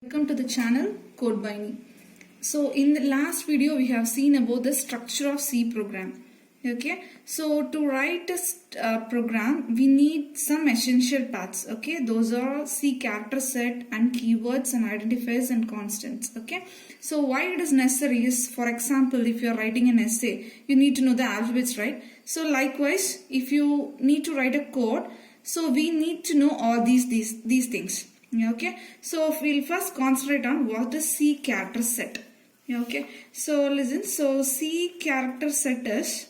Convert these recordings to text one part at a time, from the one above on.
Welcome to the channel CodeBiny. So in the last video we have seen about the structure of C program. Okay, so to write a program we need some essential parts. Okay, those are C character set and keywords and identifiers and constants. Okay, so why it is necessary is, for example, if you are writing an essay you need to know the alphabets, right? So likewise, if you need to write a code, so we need to know all these things. Okay, so we'll first concentrate on what is C character set. Okay, so listen, so C character set is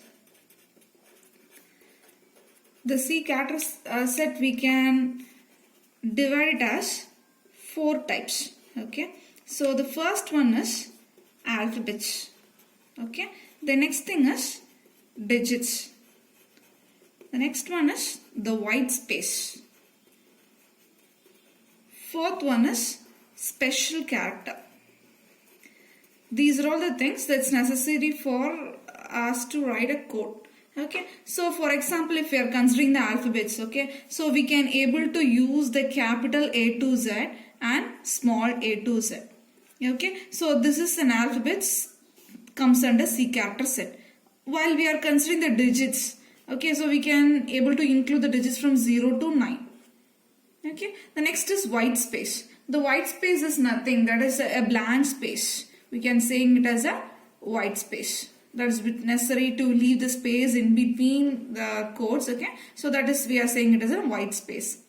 the C character set. We can divide it as 4 types. Okay, so the first one is alphabets. Okay, the next thing is digits. The next one is the white space. Fourth one is special character. These are all the things that's necessary for us to write a code. Okay, so for example, if we are considering the alphabets, okay, so we can able to use the capital A to Z and small a to Z. Okay, so this is an alphabets, comes under C character set. While we are considering the digits, okay, so we can able to include the digits from 0 to 9. Okay, the next is white space. The white space is nothing, that is a blank space. We can saying it as a white space. That is necessary to leave the space in between the codes. Okay, so that is, we are saying it as a white space.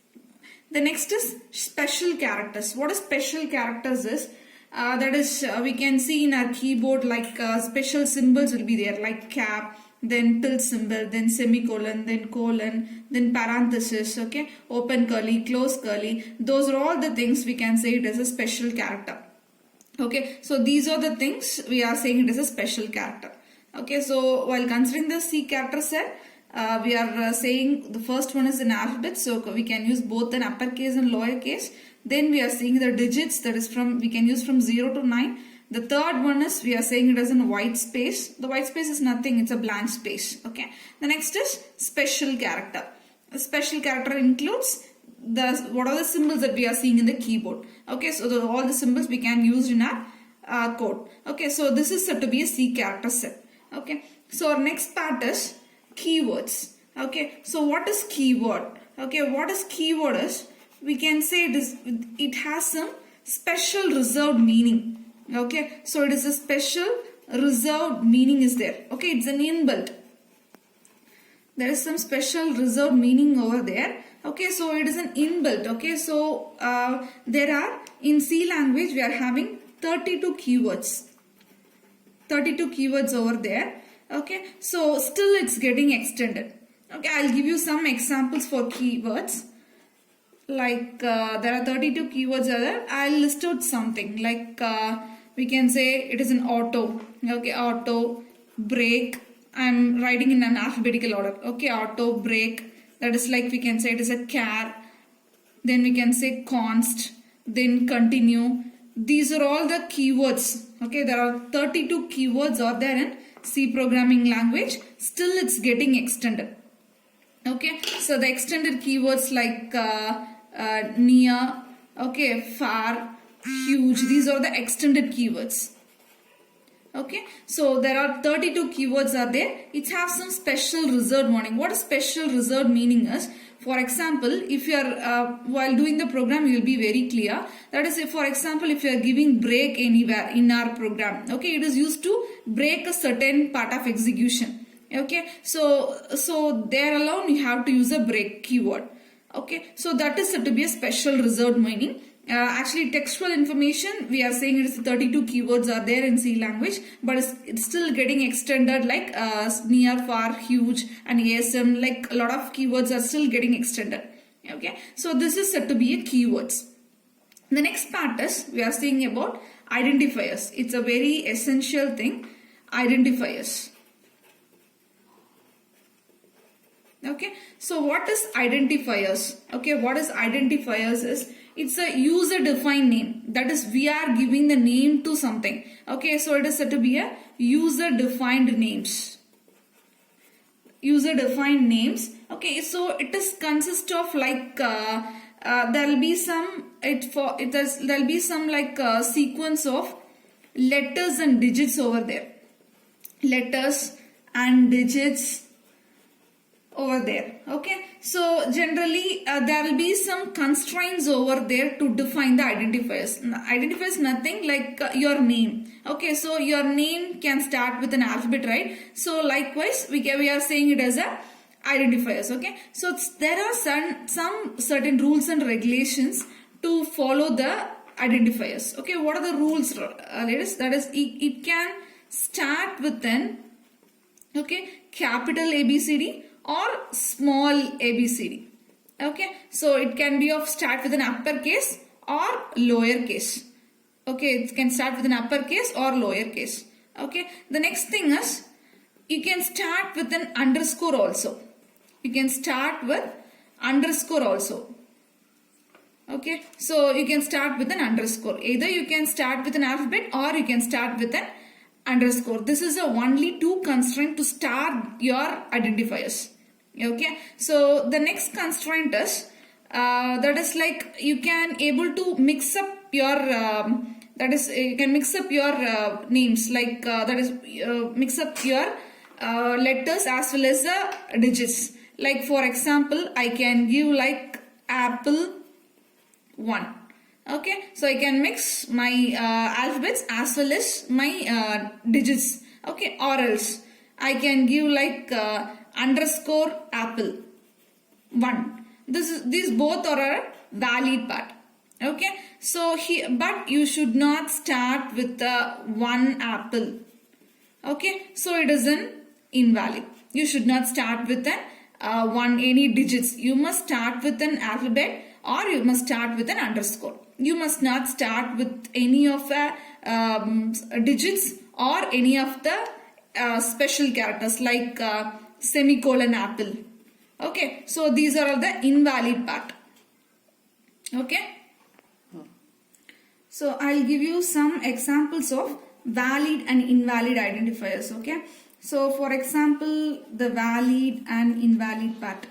The next is special characters. What is special characters is, that is we can see in our keyboard, like special symbols will be there, like cap, then tilde symbol, then semicolon, then colon, then parenthesis, okay, open curly, close curly. Those are all the things we can say it as a special character. Okay, so these are the things we are saying it is a special character. Okay, so while considering the C character set, we are saying the first one is an alphabet, so we can use both an uppercase and lowercase. Then we are seeing the digits, that is from, we can use from 0 to 9. The third one is, we are saying it as in white space. The white space is nothing, it's a blank space. Okay. The next is special character. A special character includes what are the symbols that we are seeing in the keyboard. Okay, so all the symbols we can use in our code. Okay, so this is said to be a C character set. Okay, so our next part is keywords. Okay, so what is keyword? Okay, what is keyword is, we can say it has some special reserved meaning. Okay, so it is a special reserved meaning is there. Okay, it's an inbuilt. There is some special reserved meaning over there. Okay, so it is an inbuilt. Okay, so there are, in C language we are having 32 keywords. 32 keywords over there. Okay, so still it's getting extended. Okay, I'll give you some examples for keywords. Like there are 32 keywords there. I'll list out something like we can say it is an auto. Okay, auto, brake. I'm writing in an alphabetical order. Okay, auto, brake. That is like we can say it is a car. Then we can say const. Then continue. These are all the keywords. Okay, there are 32 keywords are there in C programming language. Still it's getting extended. Okay, so the extended keywords like near, okay, far, huge, these are the extended keywords. Okay, so there are 32 keywords are there. It has some special reserved meaning. What is special reserved meaning is, for example, if you are while doing the program you will be very clear. That is, if for example if you are giving break anywhere in our program, okay, it is used to break a certain part of execution. Okay, so there alone you have to use a break keyword. Okay, so that is said to be a special reserved meaning. Actually, textual information we are saying it is 32 keywords are there in C language, but it's still getting extended, like near, far, huge, and ASM. Like a lot of keywords are still getting extended. Okay, so this is said to be a keywords. The next part is we are saying about identifiers. It's a very essential thing. Identifiers. Okay, so what is identifiers? Okay, what is identifiers is, it's a user defined name. That is, we are giving the name to something. Okay, so it is said to be a user defined names. User defined names. Okay, so it is consist of like there'll be some there'll be some like sequence of letters and digits over there, letters and digits over there. Okay, so generally there will be some constraints over there to define the identifiers. Identifiers nothing like your name. Okay, so your name can start with an alphabet, right? So likewise we are saying it as a identifiers. Okay, so there are some certain rules and regulations to follow the identifiers. Okay, what are the rules, ladies? That is, it can start with an capital ABCD or small ABCD. Okay, so it can be of start with an uppercase or lowercase. Okay, it can start with an uppercase or lowercase. Okay, the next thing is you can start with an underscore also. You can start with underscore also. Okay, so you can start with an underscore. Either you can start with an alphabet or you can start with an underscore. This is the only two constraint to start your identifiers. Okay, so the next constraint is that is like you can able to mix up your that is you can mix up your names, like that is mix up your letters as well as the digits. Like for example, I can give like apple 1. Okay, so I can mix my alphabets as well as my digits. Okay, or else I can give like underscore apple 1. These both are a valid part. Okay, so here, but you should not start with the 1 apple. Okay, so it is an invalid. You should not start with an any digits. You must start with an alphabet or you must start with an underscore. You must not start with any of the digits or any of the special characters like semicolon apple. Okay, so these are all the invalid part. Okay, so I'll give you some examples of valid and invalid identifiers. Okay, so for example, the valid and invalid part.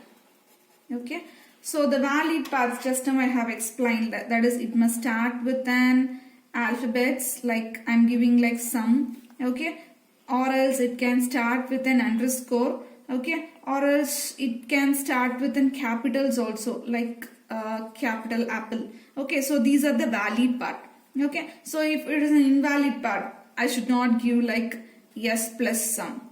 Okay, so the valid parts just now I have explained that is it must start with an alphabets, like I'm giving like some. Okay, or else it can start with an underscore. Okay, or else it can start with an capitals also, like capital apple. Okay, so these are the valid part. Okay, so if it is an invalid part, I should not give like yes plus some.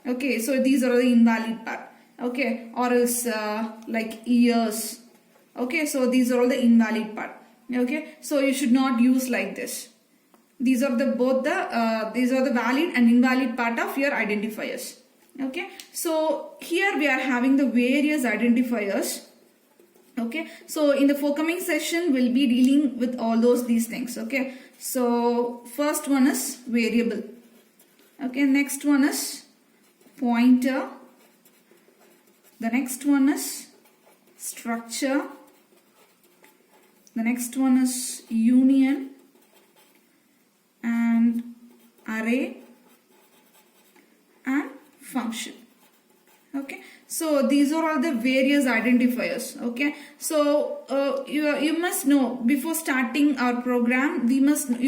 Okay, so these are the invalid part. Okay, or else like ears. Okay, so these are all the invalid part. Okay, so you should not use like this. These are the these are the valid and invalid part of your identifiers. Okay, so here we are having the various identifiers. Okay, so in the forthcoming session we'll be dealing with all these things. Okay, so first one is variable. Okay, next one is pointer. The next one is structure. The next one is union and array and function. Okay, so these are all the various identifiers. Okay, so you must know before starting our program, you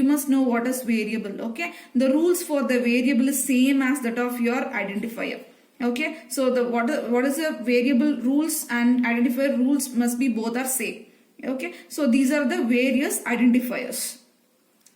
must know what is variable. Okay, the rules for the variable is same as that of your identifier. Okay, so the what is the variable rules and identifier rules must be both are same. Okay, so these are the various identifiers.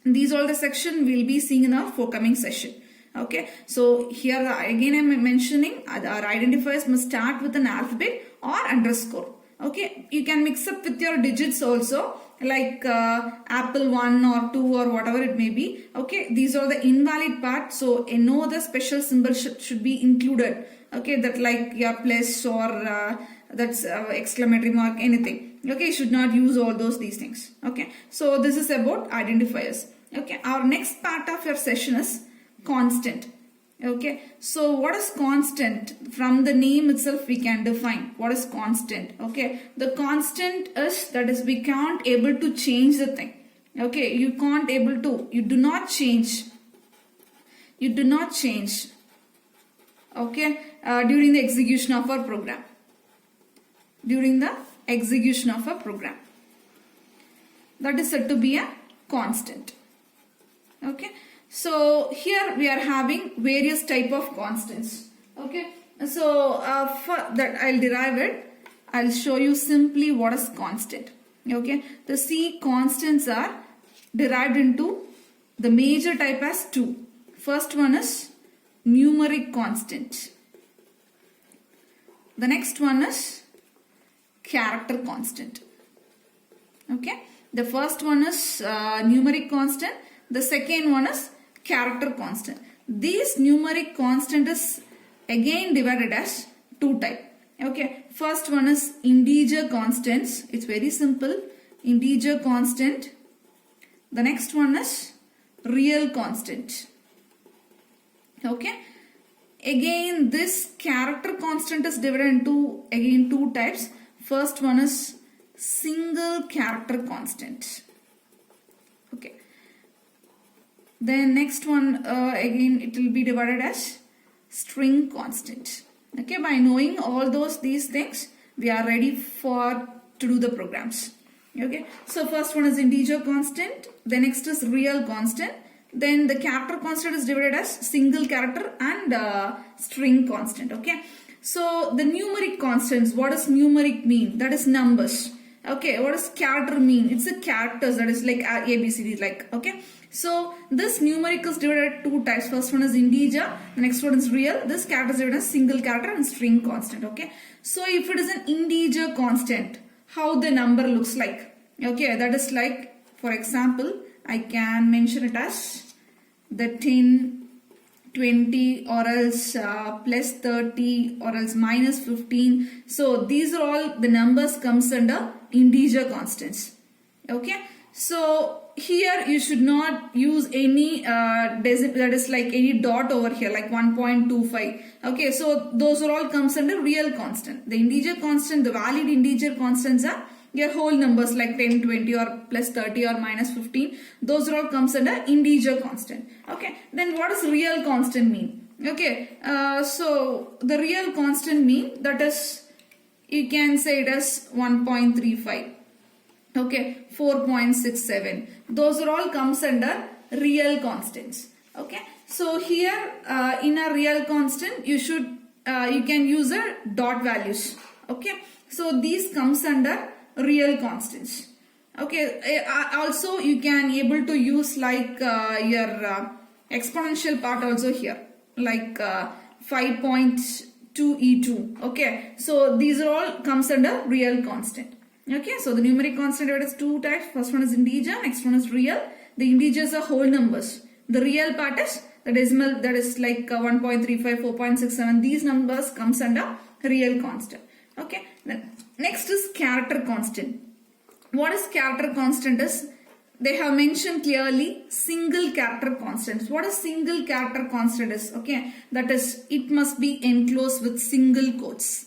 These all the section we'll be seeing in our forthcoming session. Okay, so here again I'm mentioning our identifiers must start with an alphabet or underscore. Okay, you can mix up with your digits also, like apple 1 or 2 or whatever it may be. Okay, these are the invalid part, so no other special symbol should be included. Okay, that like your plus or that's exclamatory mark, anything. Okay, you should not use all these things. Okay, so this is about identifiers. Okay, our next part of your session is constant. Okay, so what is constant? From the name itself we can define what is constant. Okay, the constant is, that is, we can't able to change the thing. Okay, you can't able to, you do not change. Okay, during the execution of our program. that is said to be a constant. Okay, so here we are having various type of constants. Okay, so for that I'll derive it. I'll show you simply what is constant. Okay, the C constants are derived into the major type as two. First one is numeric constant. The next one is character constant. Okay, the first one is numeric constant. The second one is character constant. This numeric constant is again divided as two types. Okay, first one is integer constants. It's very simple. Integer constant. The next one is real constant. Okay. Again, this character constant is divided into again two types. First one is single character constant. Okay. Then next one again it will be divided as string constant. Okay, by knowing all these things, we are ready to do the programs. Okay, so first one is integer constant, the next is real constant, then the character constant is divided as single character and string constant. Okay, so the numeric constants, what does numeric mean? That is numbers. Okay, what does character mean? It's a characters, that is like A, B, C, D, like. Okay, so this numeric is divided into two types. First one is integer, the next one is real. This character is divided as single character and string constant. Okay, so if it is an integer constant, how the number looks like? Okay, that is like, for example, I can mention it as the 10, 20 or else plus 30 or else minus 15. So these are all the numbers comes under integer constants. Okay, so here you should not use any that is like any dot over here like 1.25. Okay, so those are all comes under real constant. The integer constant, the valid integer constants are your whole numbers like 10, 20 or plus 30 or minus 15. Those are all comes under integer constant. Okay, then what does real constant mean? Okay, so the real constant mean that is, you can say it as 1.35. Okay, 4.67. Those are all comes under real constants. Okay, so here in a real constant you should you can use a dot values. Okay, so these comes under real constants. Okay, also you can able to use like your exponential part also here like 5.2e2. Okay, so these are all comes under real constant. Okay, so the numeric constant divided is two types. First one is integer, next one is real. The integers are whole numbers. The real part is the decimal, that is like 1.35, 4.67. These numbers comes under real constant. Okay, then next is character constant. What is character constant is, they have mentioned clearly single character constants. What is single character constant is? Okay, that is it must be enclosed with single quotes.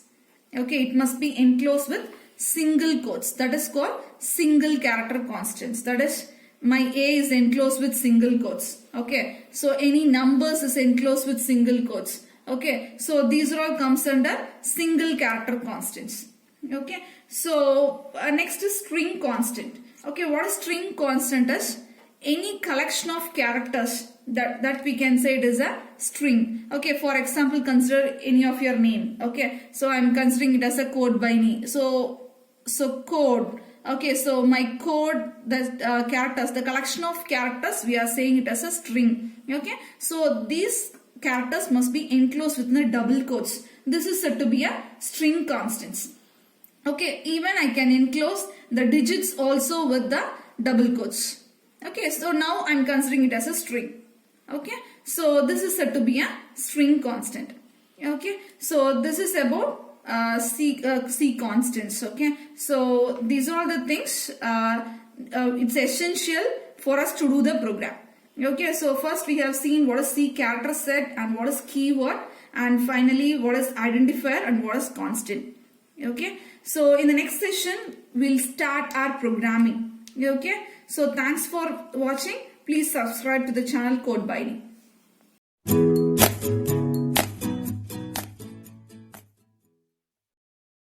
Okay, it must be enclosed with single quotes. That is called single character constants. That is, my A is enclosed with single quotes. Okay, so any numbers is enclosed with single quotes. Okay, so these are all comes under single character constants. Okay, so next is string constant. Okay, what is string constant is? Any collection of characters that we can say it is a string. Okay, for example, consider any of your name. Okay, so I am considering it as a code by me. So code. Okay, so my code, the characters, the collection of characters, we are saying it as a string. Okay, so these characters must be enclosed within the double quotes. This is said to be a string constants. Okay, even I can enclose the digits also with the double quotes. Okay, so now I am considering it as a string. Okay, so this is said to be a string constant. Okay, so this is about C constants. Okay, so these are all the things it's essential for us to do the program. Okay, so first we have seen what is C character set and what is keyword, and finally what is identifier and what is constant. Okay, so in the next session we'll start our programming. Okay, so thanks for watching. Please subscribe to the channel Code Binding.